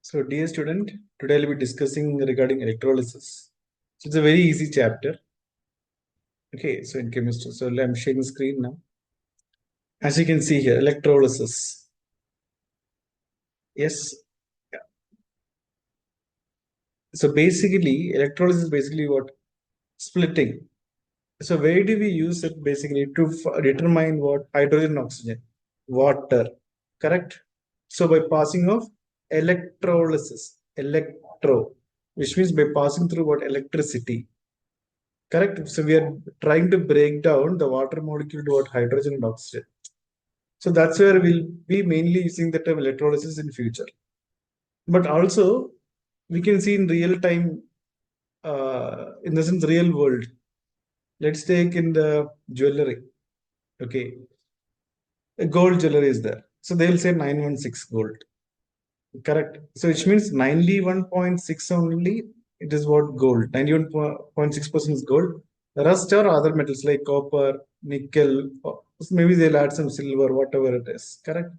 So, dear student, today I'll be discussing regarding electrolysis. So, it's a very easy chapter. Okay, so in chemistry, so I'm sharing the screen now. As you can see here, electrolysis. Yes. Yeah. So basically, electrolysis is basically what? Splitting. So where do we use it basically to determine what? Hydrogen and oxygen. Water. Correct? So by passing of electrolysis, which means by passing through what? Electricity. Correct. So we are trying to break down the water molecule toward hydrogen and oxygen. So that's where we'll be mainly using the term electrolysis in future. But also we can see in real time, in the sense real world. Let's take in the jewelry. Okay, a gold jewelry is there. So they'll say 916 gold. Correct. So which means 91.6 only. It is what gold. 91.6% is gold. The rest are other metals like copper, nickel, maybe they'll add some silver, whatever it is. Correct?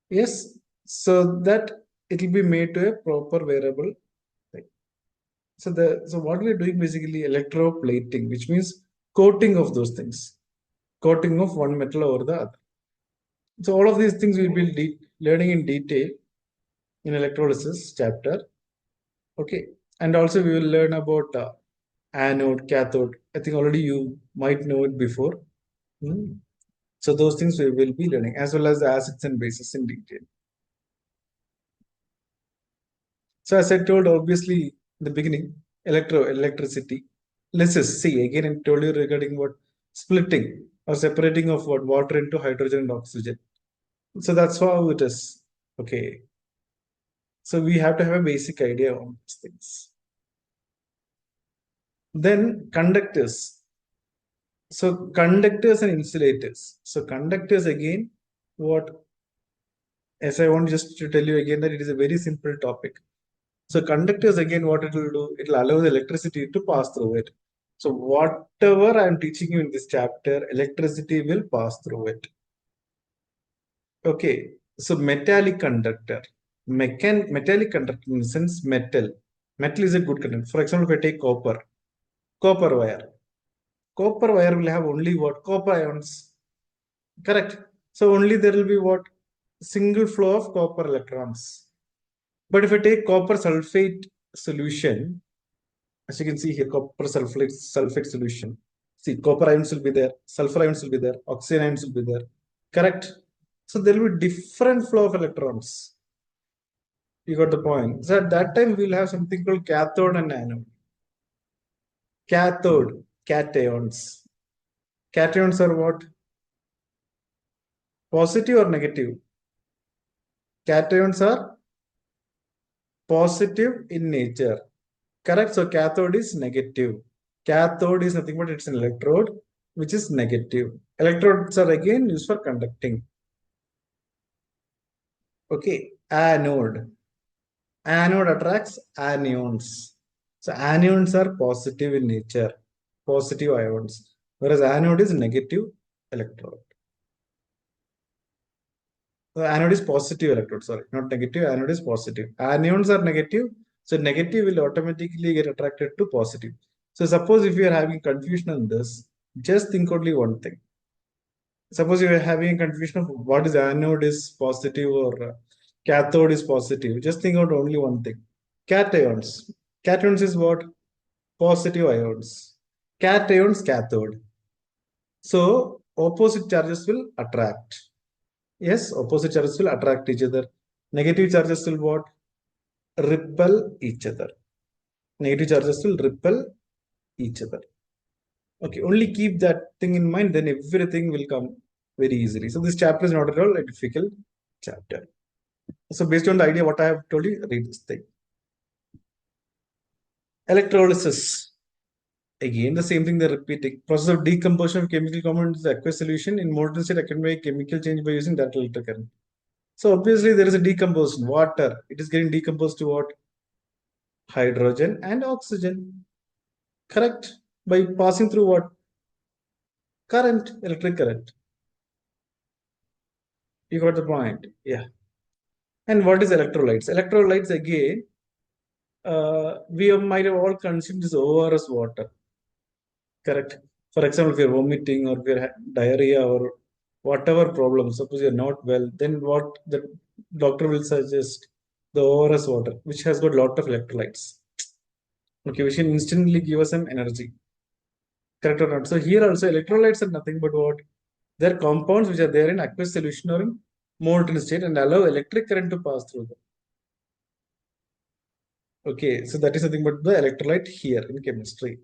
Yes. So that it will be made to a proper wearable thing. So what we are doing basically electroplating, which means coating of those things, coating of one metal over the other. So all of these things we'll be learning in detail in electrolysis chapter. Okay. And also we will learn about anode, cathode. I think already you might know it before. Hmm. So those things we will be learning as well as the acids and bases in detail. So as I told obviously in the beginning, electricity. Let's just see again I told you regarding what splitting or separating of what water into hydrogen and oxygen. So that's how it is. Okay. So we have to have a basic idea on these things. Then conductors. So conductors and insulators. So conductors again, what as I want just to tell you again that it is a very simple topic. So conductors again, what it will do, it will allow the electricity to pass through it. So whatever I am teaching you in this chapter, electricity will pass through it. Okay. So metallic conductor, metallic conductor in the sense metal. Metal is a good conductor. For example, if I take copper wire. Copper wire will have only what? Copper ions. Correct. So only there will be what? Single flow of copper electrons. But if I take copper sulfate solution, as you can see here, copper sulfate solution. See, copper ions will be there, sulfur ions will be there, oxygen ions will be there. Correct. So there will be different flow of electrons. You got the point. So at that time we'll have something called cathode and anode. Cathode, cations. Cations are what? Positive or negative? Cations are positive in nature. Correct. So cathode is negative. Cathode is nothing but it's an electrode which is negative. Electrodes are again used for conducting. Okay. Anode. Anode attracts anions. So anions are positive in nature, positive ions, whereas anode is negative electrode. So anode is positive electrode, sorry, not negative, anode is positive. Anions are negative, so negative will automatically get attracted to positive. So suppose if you are having confusion on this, just think only one thing. Suppose you are having a confusion of what is anode is positive or cathode is positive. Just think out only one thing. Cations. Cations is what? Positive ions. Cations, cathode. So opposite charges will attract. Yes, opposite charges will attract each other. Negative charges will what? Repel each other. Negative charges will repel each other. Okay, only keep that thing in mind, then everything will come very easily. So this chapter is not at all a difficult chapter. So based on the idea what I have told you, read this thing. Electrolysis. Again, the same thing they're repeating. Process of decomposition of chemical compounds into aqueous solution in molten state can make chemical change by using that electric current. So obviously there is a decomposition. Water, it is getting decomposed to what? Hydrogen and oxygen. Correct? By passing through what? Current, electric current. You got the point. Yeah. And what is electrolytes? Electrolytes again, we might have all consumed this ORS water, correct? For example, if you're vomiting or if you're diarrhea or whatever problem, suppose you're not well, then what the doctor will suggest? The ORS water, which has got lot of electrolytes. Okay, which can instantly give us some energy. Correct or not? So here also electrolytes are nothing but what? They're compounds which are there in aqueous solution or in molten state and allow electric current to pass through them. Okay, so that is nothing but the electrolyte here in chemistry.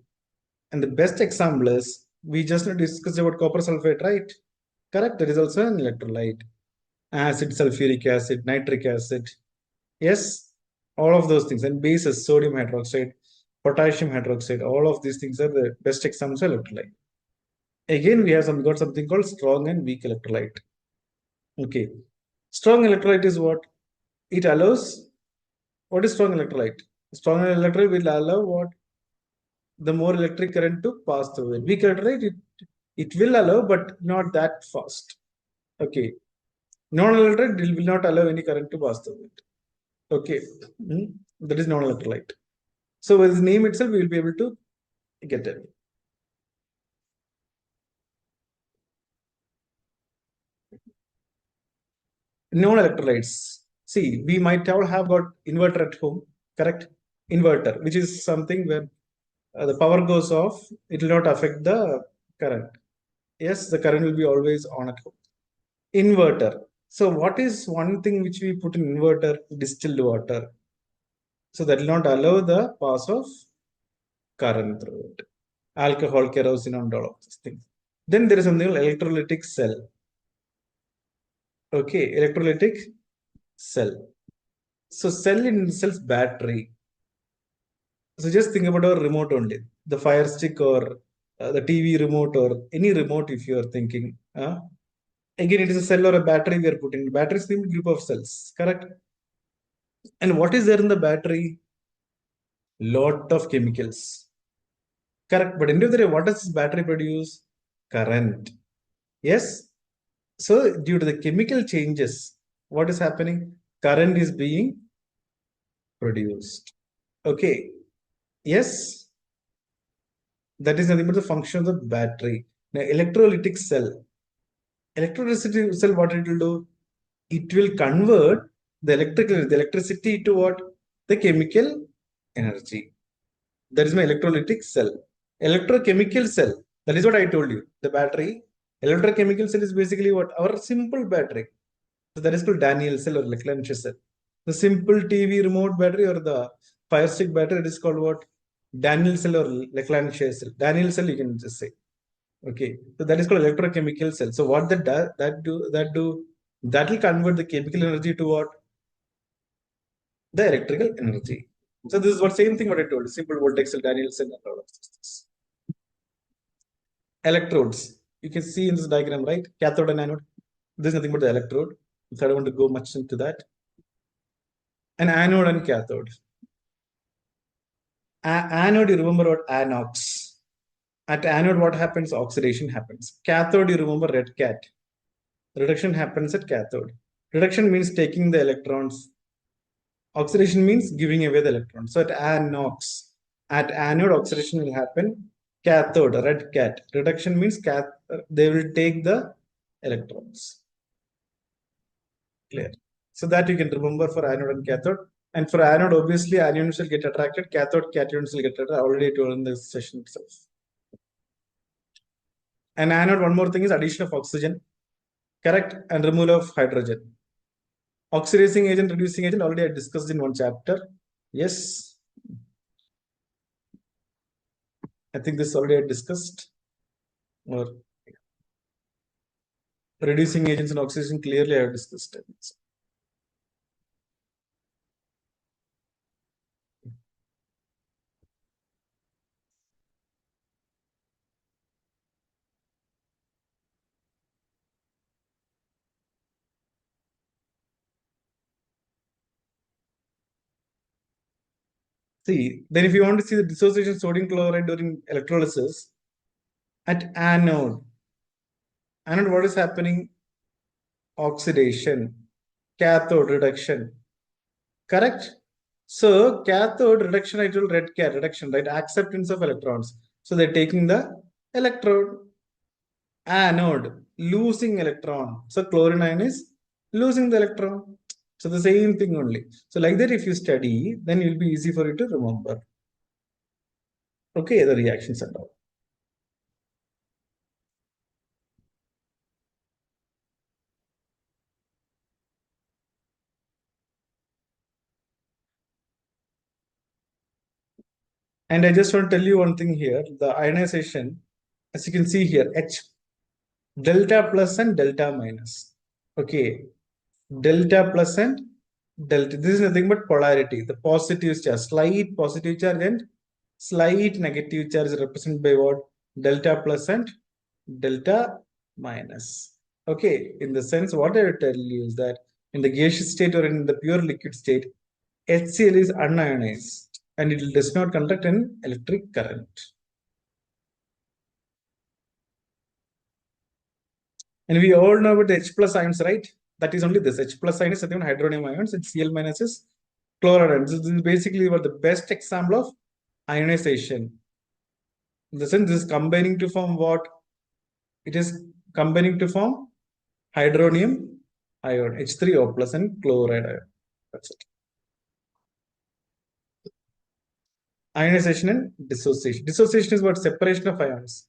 And the best example is we just discussed about copper sulfate, right? Correct. That is also an electrolyte. Acid, sulfuric acid, nitric acid. Yes, all of those things. And bases, sodium hydroxide, potassium hydroxide, all of these things are the best examples of electrolyte. Again, we have got something called strong and weak electrolyte. Okay. Strong electrolyte is what? It allows, what is strong electrolyte? Strong electrolyte will allow what? The more electric current to pass through it. Weak electrolyte, it will allow, but not that fast. Okay. Non-electrolyte will not allow any current to pass through it. Okay. That is non-electrolyte. So with the name itself, we will be able to get it. Non-electrolytes. See, we might all have got inverter at home, correct? Inverter, which is something where the power goes off, it will not affect the current. Yes, the current will be always on at home. Inverter. So what is one thing which we put in inverter? Distilled water. So that will not allow the pass of current through it. Alcohol, kerosene, and all of these things. Then there is something called electrolytic cell. Okay, electrolytic cell. So cell in itself battery. So just think about our remote only, the Fire Stick or the TV remote or any remote if you are thinking. Again, it is a cell or a battery we are putting. Battery is the group of cells, correct? And what is there in the battery? Lot of chemicals, correct? But end of the day, what does this battery produce? Current. Yes. So due to the chemical changes, what is happening? Current is being produced. Okay. Yes. That is nothing but the function of the battery. Now, electrolytic cell. Electrolytic cell, what it will do? It will convert the electricity to what? The chemical energy. That is my electrolytic cell. Electrochemical cell. That is what I told you. The battery. Electrochemical cell is basically what? Our simple battery. So that is called Daniel cell or Leclanche cell. The simple TV remote battery or the Fire Stick battery, it is called what? Daniel cell or Leclanche cell. Daniel cell, you can just say. Okay, so that is called electrochemical cell. So what that will convert the chemical energy to what? The electrical energy. So this is what same thing what I told. Simple voltaic cell, Daniel cell, and all of this. Electrodes. You can see in this diagram, right? Cathode and anode. This is nothing but the electrode. So I don't want to go much into that. An anode and cathode. Anode, you remember what? Anox. At anode, what happens? Oxidation happens. Cathode, you remember red cat. Reduction happens at cathode. Reduction means taking the electrons. Oxidation means giving away the electrons. So at anox, at anode, oxidation will happen. Cathode, red cat. Reduction means they will take the electrons. Clear. So that you can remember for anode and cathode. And for anode, obviously, anions will get attracted. Cathode, cations will get attracted. I already told in this session itself. And anode, one more thing is addition of oxygen. Correct. And removal of hydrogen. Oxidizing agent, reducing agent, already I discussed in one chapter. Yes. I think this already I discussed. Or reducing agents and oxidation, clearly I have discussed it. See, then if you want to see the dissociation of sodium chloride during electrolysis, at anode, what is happening? Oxidation. cathode reduction. Correct? So cathode reduction, I told red cat reduction, right? Acceptance of electrons. So they're taking the electrode. Anode, losing electron. So chlorine ion is losing the electron. So the same thing only. So like that, if you study, then it will be easy for you to remember. Okay, the reactions and all. And I just want to tell you one thing here. The ionization, as you can see here, H delta plus and delta minus. Okay, delta plus and delta. This is nothing but polarity. The positive charge, slight positive charge and slight negative charge represented by what? Delta plus and delta minus. Okay, in the sense, what I will tell you is that in the gaseous state or in the pure liquid state, HCl is unionized and it does not conduct an electric current. And we all know about the H plus ions, right? That is only this. H plus ion is nothing but hydronium ions and Cl minus is chloride ions. This is basically what the best example of ionization. In the sense, this is combining to form what? It is combining to form hydronium ion, H3O plus and chloride ion. That's it. Ionization and dissociation. Dissociation is what? Separation of ions.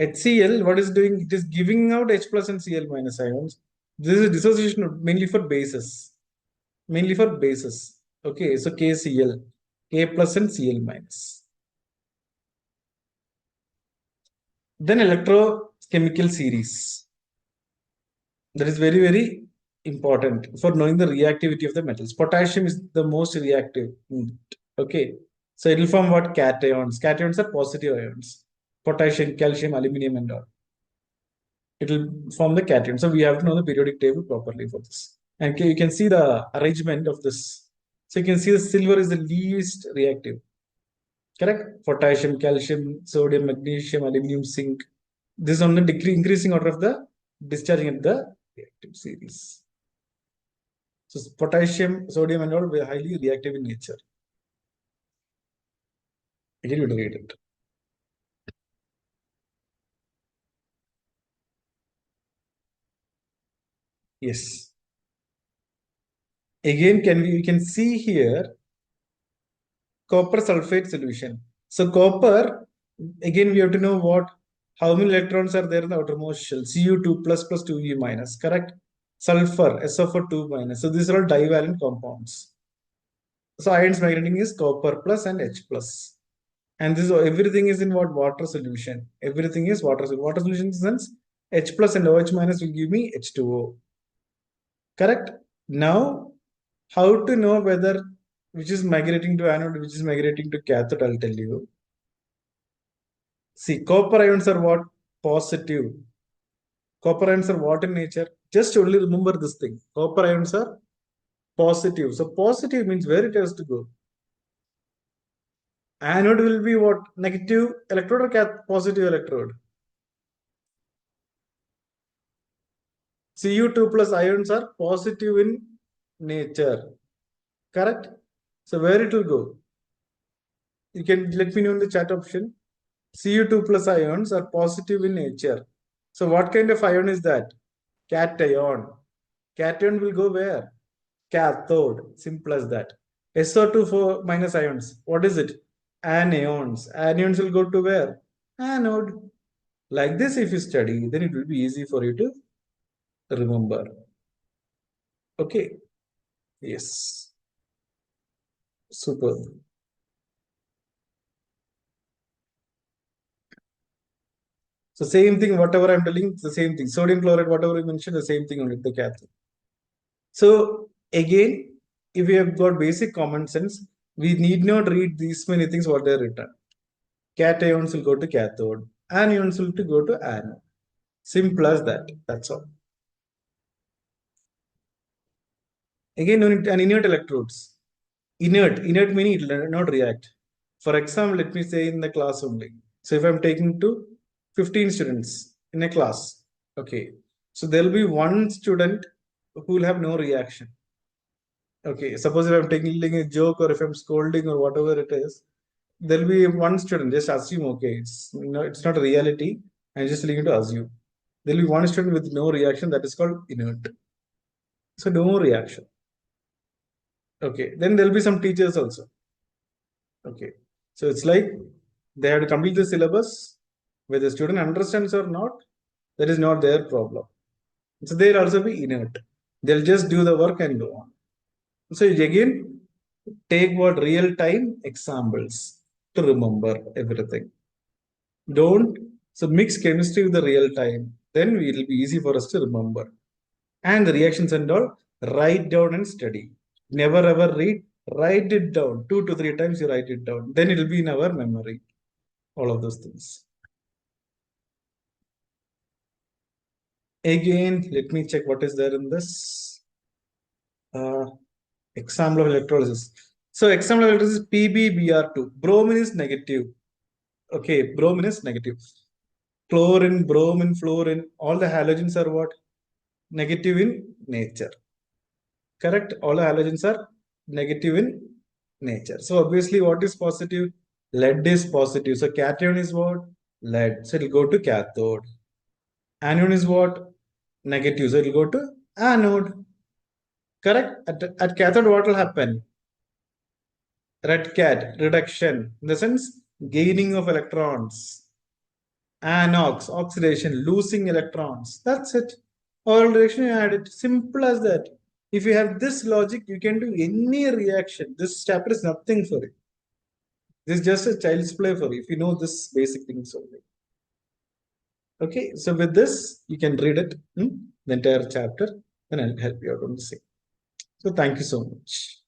HCl, what is doing? It is giving out H plus and Cl minus ions. This is dissociation mainly for bases. Mainly for bases. Okay, so KCl, K plus and Cl minus. Then electrochemical series. That is very, very important for knowing the reactivity of the metals. Potassium is the most reactive. Okay, so it will form what? Cations. Cations are positive ions. Potassium, calcium, aluminum, and all. It will form the cation. So we have to know the periodic table properly for this. And you can see the arrangement of this. So you can see the silver is the least reactive. Correct? Potassium, calcium, sodium, magnesium, aluminum, zinc. This is on the increasing order of the discharging of the reactive series. So potassium, sodium, and all were highly reactive in nature. Again, you read it. Yes. Again, we can see here copper sulfate solution. So copper, again, we have to know what, how many electrons are there in the outermost shell. Cu2 plus plus 2U minus, correct? Sulfur, SO4 2 minus. So these are all divalent compounds. So ions magnetic is copper plus and H plus. And this everything is in what? Water solution. Everything is water solution. Water solution in the sense H plus and OH minus will give me H2O. Correct? Now, how to know whether which is migrating to anode, which is migrating to cathode, I'll tell you. See, copper ions are what? Positive. Copper ions are what in nature? Just only remember this thing. Copper ions are positive. So positive means where it has to go. Anode will be what? Negative electrode or positive electrode? Cu2 plus ions are positive in nature. Correct? So where it will go? You can let me know in the chat option. Cu2 plus ions are positive in nature. So what kind of ion is that? Cation. Cation will go where? Cathode. Simple as that. SO2 for minus ions. What is it? Anions. Anions will go to where? Anode. Like this, if you study, then it will be easy for you to remember. Okay. Yes. Super. So same thing, whatever I'm telling, it's the same thing. Sodium chloride, whatever I mentioned, the same thing only the cathode. So again, if we have got basic common sense, we need not read these many things what they are written. Cations will go to cathode, anions will go to anode. Simple as that. That's all. Again, an inert electrodes. Inert meaning it will not react. For example, let me say in the class only. So if I'm taking to 15 students in a class, okay. So there will be one student who will have no reaction. Okay, suppose if I'm taking a joke or if I'm scolding or whatever it is, there'll be one student, just assume, okay, it's not a reality. I'm just telling you to assume. There'll be one student with no reaction, that is called inert. So no reaction. Okay, then there'll be some teachers also. Okay, so it's like they have to complete the syllabus. Whether the student understands or not, that is not their problem. So they'll also be inert. They'll just do the work and go on. So you again take what real time examples to remember everything. Don't so mix chemistry with the real time. Then it will be easy for us to remember. And the reactions and all, write down and study. Never ever read, write it down. 2 to 3 times you write it down. Then it will be in our memory. All of those things. Again, let me check what is there in this. Example of electrolysis. So example of electrolysis PbBr2. Bromine is negative. Okay, bromine is negative. Chlorine, bromine, fluorine, all the halogens are what? Negative in nature. Correct? All the halogens are negative in nature. So obviously what is positive? Lead is positive. So cation is what? Lead. So it will go to cathode. Anion is what? Negative. So it will go to anode. Correct? At cathode, what will happen? Red cat, reduction. In the sense, gaining of electrons. Anox, oxidation, losing electrons. That's it. All reaction you add it. Simple as that. If you have this logic, you can do any reaction. This chapter is nothing for you. This is just a child's play for you if you know this basic things only. Okay, so with this, you can read it, the entire chapter, and I'll help you out on the same. So thank you so much.